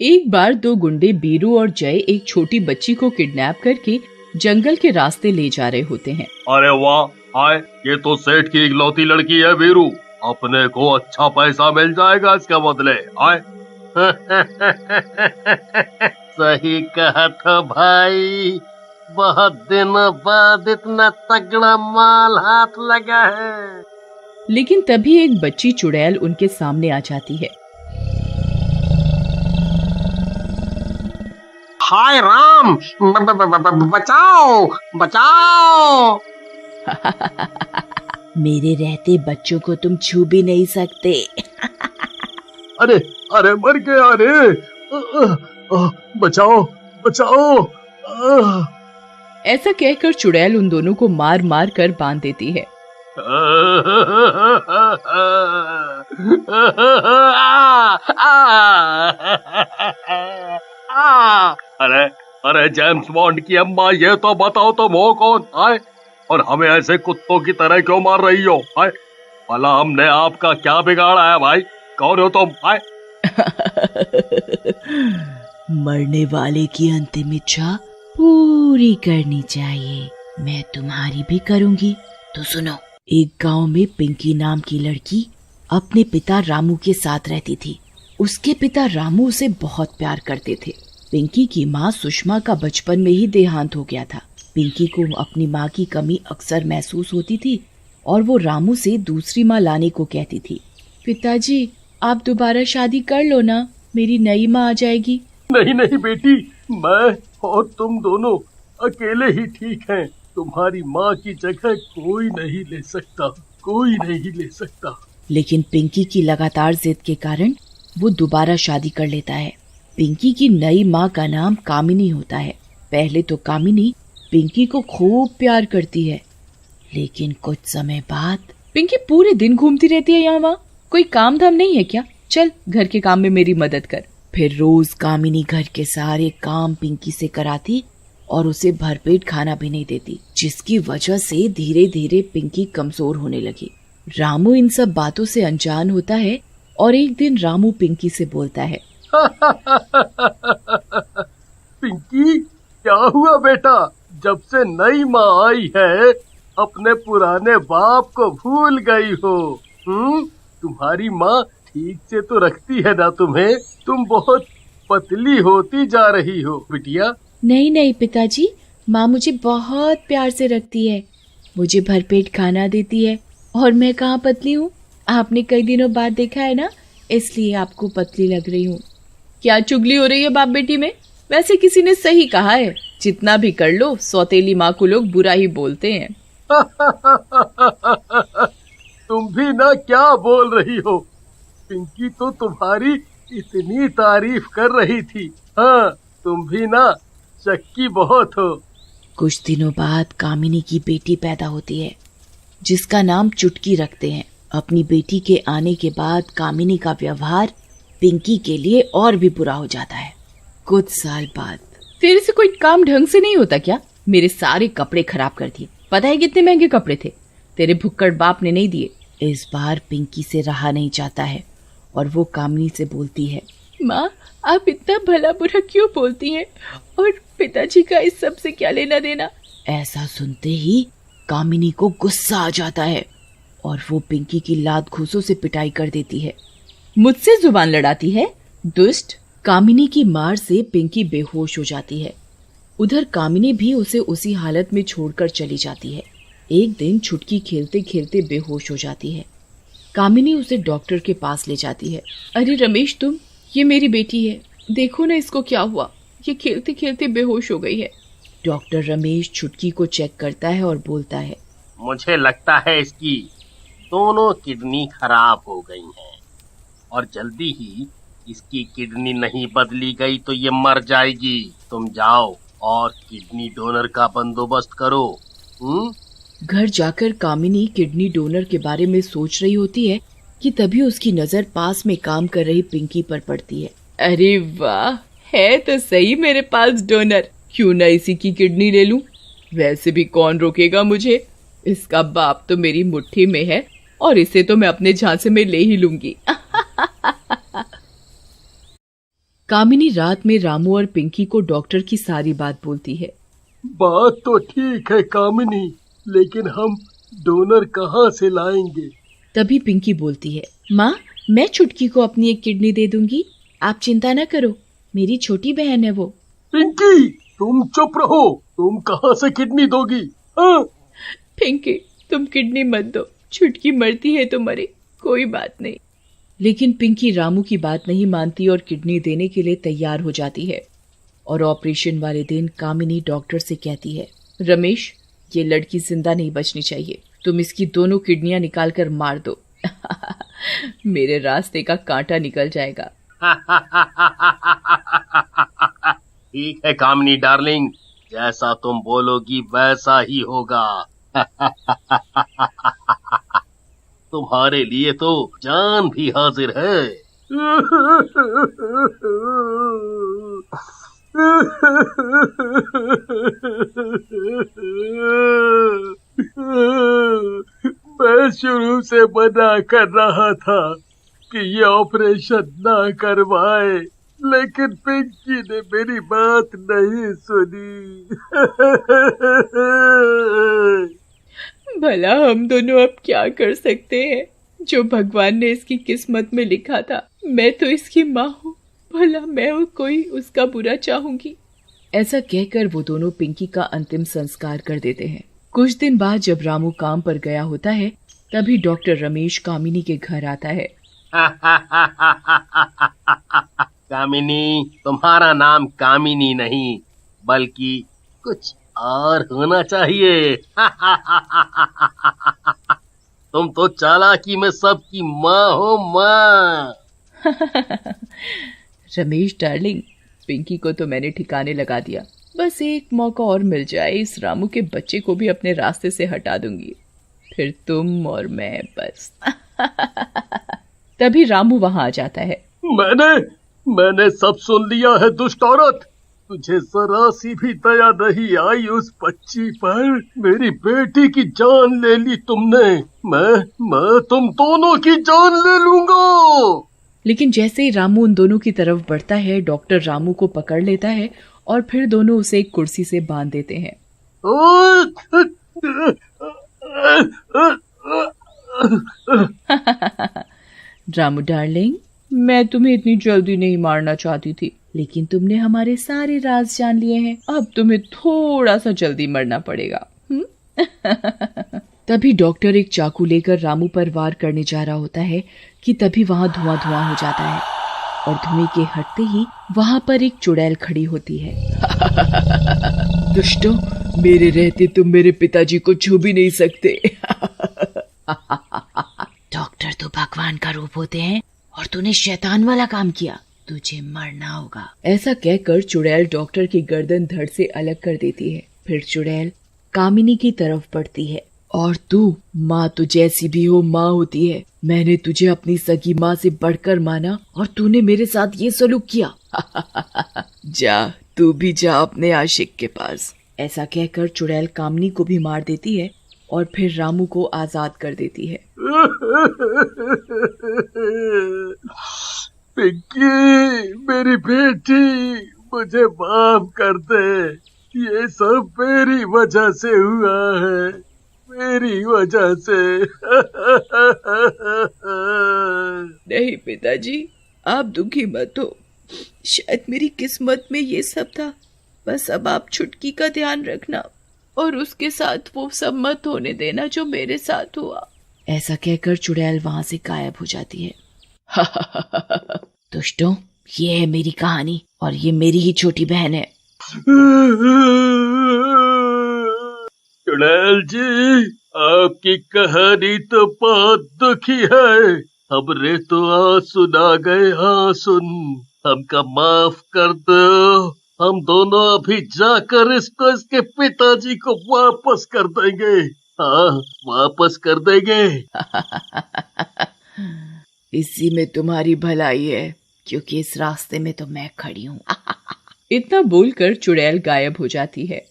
एक बार दो गुंडे बीरू और जय एक छोटी बच्ची को किडनैप करके जंगल के रास्ते ले जा रहे होते हैं। अरे वाह, हाय, ये तो सेठ की इकलौती लड़की है बीरू। अपने को अच्छा पैसा मिल जाएगा इसके बदले। हाय सही कहा था भाई, बहुत दिनों बाद इतना तगड़ा माल हाथ लगा है। लेकिन तभी एक बच्ची चुड़ैल उनके सामने आ जाती है। हाय राम, बचाओ बचाओ। मेरे रहते बच्चों को तुम छू भी नहीं सकते। अरे अरे मर गया रे, बचाओ बचाओ। ऐसा कहकर चुड़ैल उन दोनों को मार मार कर बांध देती है। अरे अरे जेम्स बॉन्ड की अम्मा, ये तो बताओ तुम हो कौन? आए और हमें ऐसे कुत्तों की तरह क्यों मार रही हो? आए भला हमने आपका क्या बिगाड़ा है भाई? कौन हो तुम? आए मरने वाले की अंतिम इच्छा पूरी करनी चाहिए, मैं तुम्हारी भी करूंगी। तो सुनो, एक गांव में पिंकी नाम की लड़की अपने पिता रामू के साथ रहती थी। उसके पिता रामू उसे बहुत प्यार करते थे। पिंकी की माँ सुषमा का बचपन में ही देहांत हो गया था। पिंकी को अपनी माँ की कमी अक्सर महसूस होती थी और वो रामू से दूसरी माँ लाने को कहती थी। पिताजी, आप दोबारा शादी कर लो ना, मेरी नई माँ आ जाएगी। नहीं नहीं बेटी, मैं और तुम दोनों अकेले ही ठीक हैं। तुम्हारी माँ की जगह कोई नहीं ले सकता, कोई नहीं ले सकता। लेकिन पिंकी की लगातार जिद के कारण वो दोबारा शादी कर लेता है। पिंकी की नई माँ का नाम कामिनी होता है। पहले तो कामिनी पिंकी को खूब प्यार करती है, लेकिन कुछ समय बाद पिंकी पूरे दिन घूमती रहती है यहाँ वहाँ। कोई काम धाम नहीं है क्या? चल घर के काम में मेरी मदद कर। फिर रोज कामिनी घर के सारे काम पिंकी से कराती और उसे भरपेट खाना भी नहीं देती, जिसकी वजह से धीरे धीरे पिंकी कमजोर होने लगी। रामू इन सब बातों से अनजान होता है और एक दिन रामू पिंकी से बोलता है, पिंकी, क्या हुआ बेटा? जब से नई माँ आई है अपने पुराने बाप को भूल गई हो? तुम्हारी माँ ठीक से तो रखती है ना तुम्हें? तुम बहुत पतली होती जा रही हो बिटिया। नहीं नहीं पिताजी, माँ मुझे बहुत प्यार से रखती है, मुझे भरपेट खाना देती है और मैं कहाँ पतली हूँ। आपने कई दिनों बाद देखा है ना, इसलिए आपको पतली लग रही हूँ। क्या चुगली हो रही है बाप बेटी में? वैसे किसी ने सही कहा है, जितना भी कर लो सौतेली माँ को लोग बुरा ही बोलते हैं। तुम भी ना क्या बोल रही हो? पिंकी तो तुम्हारी इतनी तारीफ कर रही थी। हाँ, तुम भी ना शक्की बहुत हो। कुछ दिनों बाद कामिनी की बेटी पैदा होती है, जिसका नाम चुटकी रखते हैं। अपनी बेटी के आने के बाद कामिनी का व्यवहार पिंकी के लिए और भी बुरा हो जाता है। कुछ साल बाद, तेरे से कोई काम ढंग से नहीं होता क्या? मेरे सारे कपड़े खराब कर दिए। पता है कितने महंगे कपड़े थे? तेरे भुक्कड़ बाप ने नहीं दिए। इस बार पिंकी से रहा नहीं जाता है और वो कामिनी से बोलती है, माँ आप इतना भला बुरा क्यों बोलती हैं? और पिताजी का इस सब से क्या लेना देना? ऐसा सुनते ही कामिनी को गुस्सा आ जाता है और वो पिंकी की लात घूंसों से पिटाई कर देती है। मुझसे जुबान लड़ाती है, दुष्ट। कामिनी की मार से पिंकी बेहोश हो जाती है। उधर कामिनी भी उसे उसी हालत में छोड़कर चली जाती है। एक दिन छुटकी खेलते खेलते बेहोश हो जाती है। कामिनी उसे डॉक्टर के पास ले जाती है। अरे रमेश, तुम, ये मेरी बेटी है, देखो ना इसको क्या हुआ, ये खेलते खेलते बेहोश हो गई है। डॉक्टर रमेश छुटकी को चेक करता है और बोलता है, मुझे लगता है इसकी दोनों किडनी खराब हो गई हैं और जल्दी ही इसकी किडनी नहीं बदली गई तो ये मर जाएगी। तुम जाओ और किडनी डोनर का बंदोबस्त करो। घर जाकर कामिनी किडनी डोनर के बारे में सोच रही होती है कि तभी उसकी नजर पास में काम कर रही पिंकी पर पड़ती है। अरे वाह, है तो सही मेरे पास डोनर, क्यों ना इसी की किडनी ले लूं। वैसे भी कौन रोकेगा मुझे, इसका बाप तो मेरी मुट्ठी में है और इसे तो मैं अपने झांसे में ले ही लूंगी। कामिनी रात में रामू और पिंकी को डॉक्टर की सारी बात बोलती है। बात तो ठीक है कामिनी, लेकिन हम डोनर कहाँ से लाएंगे? तभी पिंकी बोलती है, माँ मैं चुटकी को अपनी एक किडनी दे दूंगी, आप चिंता न करो, मेरी छोटी बहन है वो। पिंकी तुम चुप रहो, तुम कहाँ से किडनी दोगी? हाँ? पिंकी तुम किडनी मत दो, चुटकी मरती है तो मरे, कोई बात नहीं। लेकिन पिंकी रामू की बात नहीं मानती और किडनी देने के लिए तैयार हो जाती है। और ऑपरेशन वाले दिन कामिनी डॉक्टर से कहती है, रमेश ये लड़की जिंदा नहीं बचनी चाहिए, तुम इसकी दोनों किडनियां निकाल कर मार दो। मेरे रास्ते का कांटा निकल जाएगा। ठीक है कामिनी डार्लिंग, जैसा तुम बोलोगी वैसा ही होगा। तुम्हारे लिए तो जान भी हाजिर है। मैं शुरू से मना कर रहा था कि ये ऑपरेशन ना करवाए, लेकिन पिंकी ने मेरी बात नहीं सुनी। भला हम दोनों अब क्या कर सकते हैं, जो भगवान ने इसकी किस्मत में लिखा था। मैं तो इसकी माँ हूँ, भला मैं कोई उसका बुरा चाहूंगी। ऐसा कहकर वो दोनों पिंकी का अंतिम संस्कार कर देते हैं। कुछ दिन बाद जब रामू काम पर गया होता है, तभी डॉक्टर रमेश कामिनी के घर आता है। कामिनी, तुम्हारा नाम कामिनी नहीं बल्कि कुछ और होना चाहिए। तुम तो चालाकी में सबकी माँ हो, माँ। रमेश डार्लिंग, पिंकी को तो मैंने ठिकाने लगा दिया, बस एक मौका और मिल जाए, इस रामू के बच्चे को भी अपने रास्ते से हटा दूंगी, फिर तुम और मैं बस। तभी रामू वहां आ जाता है। मैंने सब सुन लिया है दुष्ट औरत, तुझे जरा सी भी दया नहीं आई उस बच्ची पर। मेरी बेटी की जान ले ली तुमने, मैं तुम दोनों की जान ले लूंगा। लेकिन जैसे ही रामू उन दोनों की तरफ बढ़ता है, डॉक्टर रामू को पकड़ लेता है और फिर दोनों उसे एक कुर्सी से बांध देते हैं। रामू डार्लिंग, मैं तुम्हें इतनी जल्दी नहीं मारना चाहती थी, लेकिन तुमने हमारे सारे राज जान लिए हैं, अब तुम्हें थोड़ा सा जल्दी मरना पड़ेगा। तभी डॉक्टर एक चाकू लेकर रामू पर वार करने जा रहा होता है कि तभी वहां धुआं धुआं हो जाता है और धुएं के हटते ही वहां पर एक चुड़ैल खड़ी होती है। दुष्टों, मेरे रहते तुम मेरे पिताजी को छू भी नहीं सकते। डॉक्टर तो भगवान का रूप होते हैं और तूने शैतान वाला काम किया, तुझे मरना होगा। ऐसा कहकर चुड़ैल डॉक्टर की गर्दन धड़ से अलग कर देती है। फिर चुड़ैल कामिनी की तरफ बढ़ती है। और तू माँ तो जैसी भी हो माँ होती है, मैंने तुझे अपनी सगी माँ से बढ़कर माना और तूने मेरे साथ ये सलूक किया। जा, तू भी जा अपने आशिक के पास। ऐसा कहकर चुड़ैल कामिनी को भी मार देती है और फिर रामू को आजाद कर देती है। पिंकी, मेरी बेटी, मुझे माफ कर दे, ये सब मेरी वजह से हुआ है, मेरी वजह से। नहीं पिताजी, आप दुखी मत हो, शायद मेरी किस्मत में ये सब था, बस अब आप छुटकी का ध्यान रखना और उसके साथ वो सब मत होने देना जो मेरे साथ हुआ। ऐसा कहकर चुड़ैल वहां से गायब हो जाती है। दोस्तों, ये है मेरी कहानी और ये मेरी ही छोटी बहन है। चुड़ैल जी, आपकी कहानी तो बहुत दुखी है, हमरे तो आंसू आ गए आंसू, हमका माफ कर दो, हम दोनों अभी जाकर इसको इसके पिताजी को वापस कर देंगे। हाँ, वापस कर देंगे। इसी में तुम्हारी भलाई है, क्योंकि इस रास्ते में तो मैं खड़ी हूँ। इतना बोलकर चुड़ैल गायब हो जाती है।